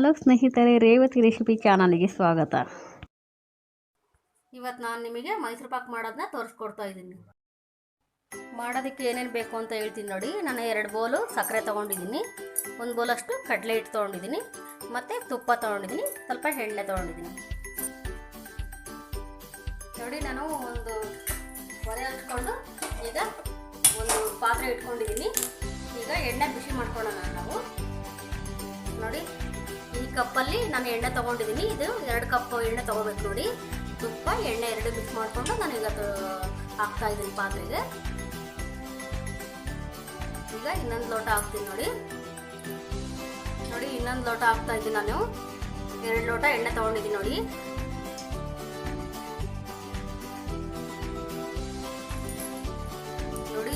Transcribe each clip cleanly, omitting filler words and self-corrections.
Hello ಸ್ನೇಹಿತರೆ, Revathi recipe ಚಾನಲ್ಗೆ ಸ್ವಾಗತ. ಇವತ್ತು ನಾನು ನಿಮಗೆ ಮೈಸೂರು ಪಾಕ್ ಮಾಡೋದನ್ನ ತೋರಿಸ್ಕೊಡ್ತಾ ಇದ್ದೀನಿ. ಮಾಡೋದಕ್ಕೆ ಏನೇನು ಬೇಕು ಅಂತ ಹೇಳ್ತೀನಿ ನೋಡಿ. ನಾನು 2 ಬೌಲು ಸಕ್ಕರೆ ತೊಗೊಂಡಿದ್ದೀನಿ, 1 ಬೌಲಷ್ಟು ಕಡಲೆ ಹಿಟ್ಟು ತೊಗೊಂಡಿದ್ದೀನಿ, ಮತ್ತು ತುಪ್ಪ ತೊಗೊಂಡಿದ್ದೀನಿ, ಸ್ವಲ್ಪ ಎಣ್ಣೆ ತೊಗೊಂಡಿದ್ದೀನಿ ನೋಡಿ. ನಾನು ಒಂದು ಒಲೆ ಹಚ್ಕೊಂಡು ಈಗ ಒಂದು ಪಾತ್ರೆ ಇಟ್ಕೊಂಡಿದ್ದೀನಿ. ಈಗ ಎಣ್ಣೆ ಬಿಸಿ ಮಾಡ್ಕೊಳ್ಳೋಣ ನಾವು ನೋಡಿ. ಈ ಕಪ್ಪಲ್ಲಿ ನಾನು ಎಣ್ಣೆ ತೊಗೊಂಡಿದ್ದೀನಿ. ಇದು 2 ಕಪ್ ಎಣ್ಣೆ ತೊಗೋಬೇಕು ನೋಡಿ. ತುಪ್ಪ ಎಣ್ಣೆ 2 ಮಿಕ್ಸ್ ಮಾಡಿಕೊಂಡು ನಾನು ಈಗ ಹಾಕ್ತಾ ಇದ್ದೀನಿ ಪಾತ್ರೆಗೆ. ಈಗ ಇನ್ನೊಂದು ಲೋಟ ಹಾಕ್ತೀನಿ ನೋಡಿ. ಇನ್ನೊಂದು ಲೋಟ ಹಾಕ್ತಾ ಇದ್ದೀನಿ. ನಾನು 2 ಲೋಟ ಎಣ್ಣೆ ತೊಗೊಂಡಿದ್ದೀನಿ ನೋಡಿ.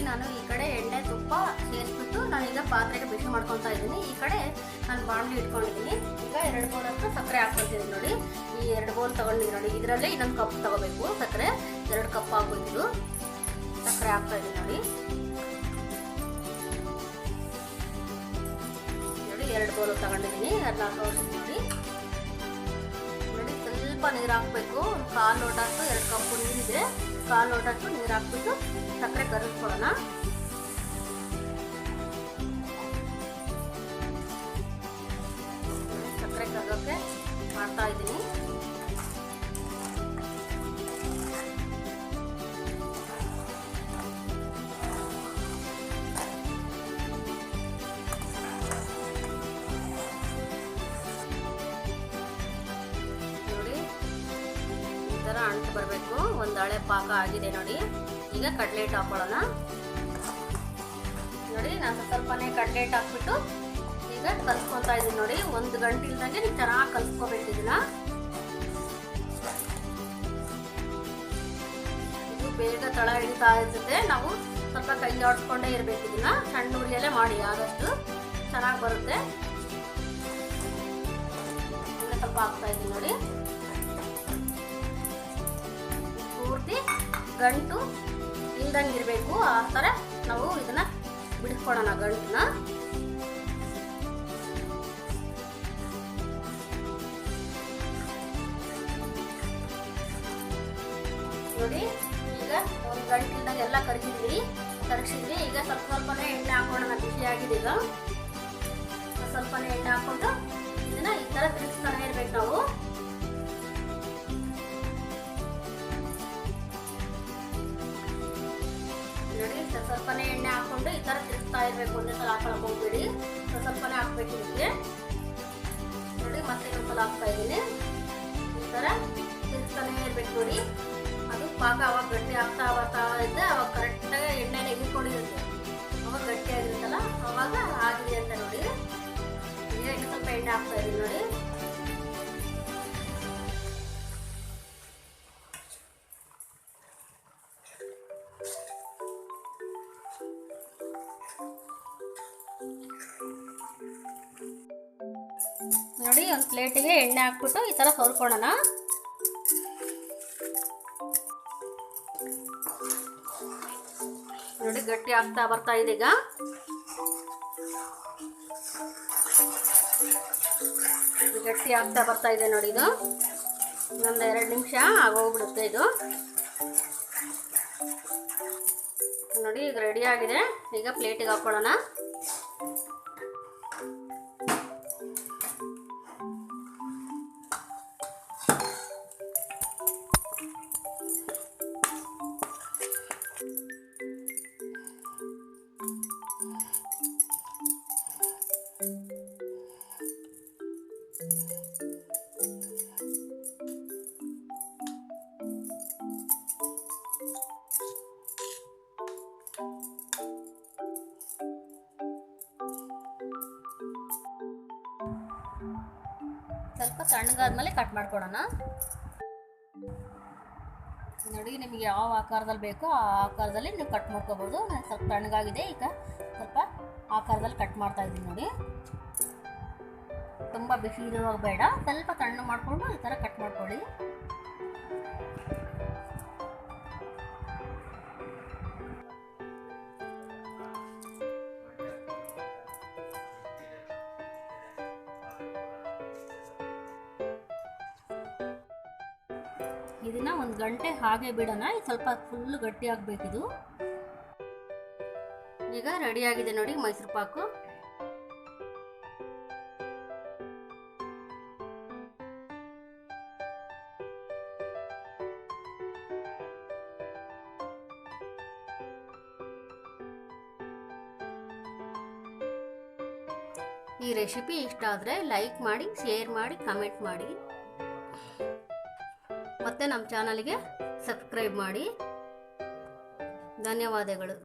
ನಾನು ಈ ಕಡೆ ಎಣ್ಣೆ ತುಪ್ಪ ಸೇರಿಸ್ಬಿಟ್ಟು ನಾನೀಗ ಪಾತ್ರೆಗೆ ಬಿಸಿ ಮಾಡ್ಕೊತಾ ಇದ್ದೀನಿ. ಈ ಕಡೆ ನಾನು ಬಾಣಲಿ ಇಟ್ಕೊಂಡಿದ್ದೀನಿ. ಈಗ 2 ಬೌಲಷ್ಟು ಸಕ್ಕರೆ ಹಾಕ್ಕೊಳ್ತೀನಿ ನೋಡಿ. ಈ 2 ಬೌಲ್ ತೊಗೊಂಡಿದ್ದೀನಿ ನೋಡಿ. ಇದರಲ್ಲೇ ಇನ್ನೊಂದು ಕಪ್ ತೊಗೋಬೇಕು ಸಕ್ಕರೆ. 2 ಕಪ್ ಆಗ್ಬೋದು ಸಕ್ಕರೆ ಹಾಕ್ತಾ ಇದ್ದೀನಿ ನೋಡಿ. 2 ಬೌಲ್ ತಗೊಂಡಿದ್ದೀನಿ. ಅದನ್ನ ತೋರಿಸ್ತೀನಿ ನೋಡಿ. ಸ್ವಲ್ಪ ನೀರು ಹಾಕಬೇಕು. ಒಂದು 1/4 ಲೋಟ ಅಷ್ಟು, 2 ಕಪ್ ನೀರಿದೆ, 1/4 ಲೋಟ ಅಷ್ಟು ನೀರು ಹಾಕ್ಬಿಟ್ಟು ಸಕ್ಕರೆ ಕರಗಿಸ್ಕೊಳ್ಳೋಣ. ಸಕ್ಕರೆ ಕರಗೋಕ್ಕೆ ಮಾಡ್ತಾ ಇದ್ದೀನಿ. ಅಂಟು ಬರಬೇಕು. ಒಂದು ಹಳೆ ಪಾಕ ಆಗಿದೆ ನೋಡಿ. ಈಗ ಕಡಲೆ ಹಿಟ್ಟು ಹಾಕೊಳ್ಳೋಣ ನೋಡಿ. ನಾನು ಸ್ವಲ್ಪನೇ ಕಡಲೆ ಹಿಟ್ಟು ಹಾಕ್ಬಿಟ್ಟು ಈಗ ಕಲ್ಸ್ಕೊತಾ ಇದ್ದೀನಿ ನೋಡಿ. 1 ಗಂಟೆ ಇಲ್ದಂಗೆ ನೀವು ಚೆನ್ನಾಗಿ ಕಲ್ಸ್ಕೋಬೇಕು ಇದನ್ನ. ಇದು ಬೇಗ ತಳ ಹಿಡಿತಾ ಇರ್ತದೆ. ನಾವು ಸ್ವಲ್ಪ ಕೈ ಆಡಿಸ್ಕೊಂಡೇ ಇರಬೇಕು. ಇದನ್ನ ಸಣ್ಣ ಉರಿಯಲ್ಲೇ ಮಾಡಿ, ಆದಷ್ಟು ಚೆನ್ನಾಗಿ ಬರುತ್ತೆ. ಈಗ ಸ್ವಲ್ಪ ಹಾಕ್ತಾ ಇದ್ದೀನಿ ನೋಡಿ. ಪೂರ್ತಿ ಗಂಟು ಇಲ್ದಂಗೆ ಇರಬೇಕು. ಆ ಥರ ನಾವು ಇದನ್ನ ಬಿಡಿಸ್ಕೊಳ್ಳೋಣ ಗಂಟನ್ನ ನೋಡಿ. ಈಗ 1 ಗಂಟೆ ಇಲ್ದಂಗೆ ಎಲ್ಲ ಕರಗಿಸಿದ್ವಿ. ಈಗ ಸ್ವಲ್ಪನೇ ಎಣ್ಣೆ ಹಾಕೋಣ. ಬಿಸಿ ಆಗಿದೆ. ಈಗ ಸ್ವಲ್ಪನೇ ಎಣ್ಣೆ ಹಾಕೊಂಡು ಇದನ್ನ ಈ ಥರ ತಿರುಗಿಸ್ತಾನೆ ಇರ್ಬೇಕು ನಾವು. ನೋಡಿ, ಸ್ವಲ್ಪನೇ ಎಣ್ಣೆ ಹಾಕೊಂಡು ಈ ಥರ ತಿರುಗ್ತಾ ಇರಬೇಕು. ಒಂದೇ ಸಲ ಹಾಕೊಳಕ್ಕೆ ಹೋಗ್ಬೇಡಿ. ಸ್ವಲ್ಪನೇ ಹಾಕ್ಬೇಕು ಇದಕ್ಕೆ ನೋಡಿ. ಮತ್ತೆ ಇನ್ನೊಂದ್ಸಲ ಹಾಕ್ತಾ ಇದ್ದೀನಿ. ಈ ಥರ ತಿರುಗ್ತಾನೆ ಇರ್ಬೇಕು ನೋಡಿ. ಅದು ಪಾಕ ಅವಾಗ ಗಟ್ಟಿ ಆಗ್ತಾ ಬರ್ತಾ ಇದ್ದೆ, ಅವಾಗ ಕರೆಕ್ಟಾಗಿ ಎಣ್ಣೆನ ಹಿಡ್ಕೊಂಡಿರುತ್ತೆ. ಅವಾಗ ಗಟ್ಟಿಯಾಗಿರುತ್ತಲ್ಲ, ಅವಾಗ ಆಗಿದೆ ಅಂತ ನೋಡಿ. ಈಗ ಇನ್ನು ಸ್ವಲ್ಪ ಎಣ್ಣೆ ಹಾಕ್ತಾ ಇದ್ದೀನಿ ನೋಡಿ. ನೋಡಿ, ಒಂದು ಪ್ಲೇಟಿಗೆ ಎಣ್ಣೆ ಹಾಕ್ಬಿಟ್ಟು ಈ ಥರ ಸೋರ್ಕೊಳ್ಳೋಣ. ನೋಡಿ, ಗಟ್ಟಿ ಆಗ್ತಾ ಬರ್ತಾ ಇದೆ. ಈಗ ಗಟ್ಟಿ ಆಗ್ತಾ ಬರ್ತಾ ಇದೆ ನೋಡಿ. ಇದು ಒಂದು 2 ನಿಮಿಷ ಆಗೋಗ್ಬಿಡುತ್ತೆ ಇದು ನೋಡಿ. ಈಗ ರೆಡಿ ಆಗಿದೆ. ಈಗ ಪ್ಲೇಟಿಗೆ ಹಾಕೊಳ್ಳೋಣ. ಸ್ವಲ್ಪ ಸಣ್ಣಗಾದ್ಮೇಲೆ ಕಟ್ ಮಾಡ್ಕೊಡೋಣ ನೋಡಿ. ನಿಮಗೆ ಯಾವ ಆಕಾರದಲ್ಲಿ ಬೇಕೋ ಆ ಆಕಾರದಲ್ಲಿ ನೀವು ಕಟ್ ಮಾಡ್ಕೋಬೋದು. ನಾನು ಸ್ವಲ್ಪ ತಣ್ಣಗಾಗಿದೆ. ಈಗ ಸ್ವಲ್ಪ ಆಕಾರದಲ್ಲಿ ಕಟ್ ಮಾಡ್ತಾ ಇದ್ದೀನಿ ನೋಡಿ. ತುಂಬ ಬಿಸಿ ಇರುವಾಗ ಬೇಡ, ಸ್ವಲ್ಪ ತಣ್ಣ ಮಾಡಿಕೊಂಡು ಈ ಥರ ಕಟ್ ಮಾಡ್ಕೊಳ್ಳಿ. ಇದನ್ನ ಒಂದು ಗಂಟೆ ಹಾಗೆ ಬಿಡೋಣ. ಸ್ವಲ್ಪ ಫುಲ್ ಗಟ್ಟಿ ಆಗಬೇಕಿದು. ಈಗ ರೆಡಿಯಾಗಿದೆ ನೋಡಿ ಮೈಸೂರು ಪಾಕು. ಈ ರೆಸಿಪಿ ಇಷ್ಟ ಆದರೆ ಲೈಕ್ ಮಾಡಿ, ಶೇರ್ ಮಾಡಿ, ಕಮೆಂಟ್ ಮಾಡಿ. ಮತ್ತೆ ನಮ್ಮ ಚಾನಲ್ಗೆ ಸಬ್ಸ್ಕ್ರೈಬ್ ಮಾಡಿ. ಧನ್ಯವಾದಗಳು.